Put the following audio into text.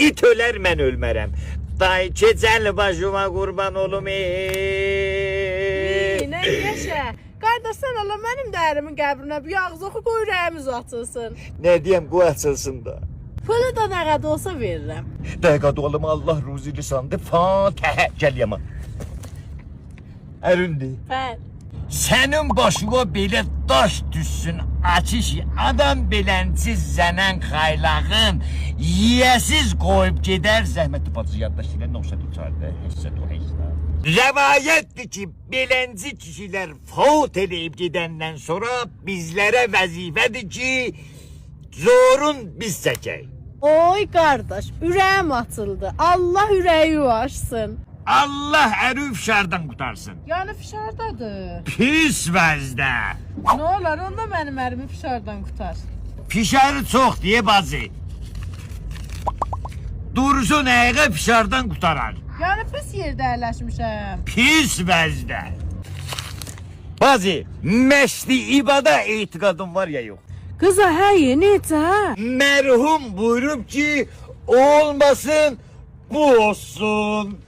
it ölər, mən ölmərəm. Day keçəl başıma qurban olum. Nə yaşa? Qardaş sən Allah mənim dərimin qəbrinə bir ağız oxu qoy ürəyimiz açılsın. Nə deyəm, qoy açılsın da. Pulu da nə qədər olsa verirəm. Dəqiqə oğlum, Allah ruzili sandı. Fatihə, gəl yaman. Əründü. Bəli. Sənin başına belə daş düşsün, açış adam belənsiz zənən xaylağın yiyəsiz qoyub gedər, zəhməti bacı yaddaşıyla noşad uçardı, həssət o həssət. Rəvayətdir ki, belənci kişilər fəut edib gedəndən sonra bizlərə vəzifədir ki, zorun biz çəkək. Oy qardaş, ürəyim açıldı. Allah ürəyi yuvaşsın. Allah ərü fişardan qutarsın. Yəni fişardadır. Pis vəzdə. Nə olar, onda mənim ərimi fişardan qutar. Fişarı çox deyə bacı. Dursun əyiqə fişardan qutarar. Yəni pis yerdə əyləşmişəm. Pis vəzdə. Bacı, məşdi ibada etiqadım var ya yox. Qıza həyi, necə? Mərhum buyurub ki, olmasın, bu olsun.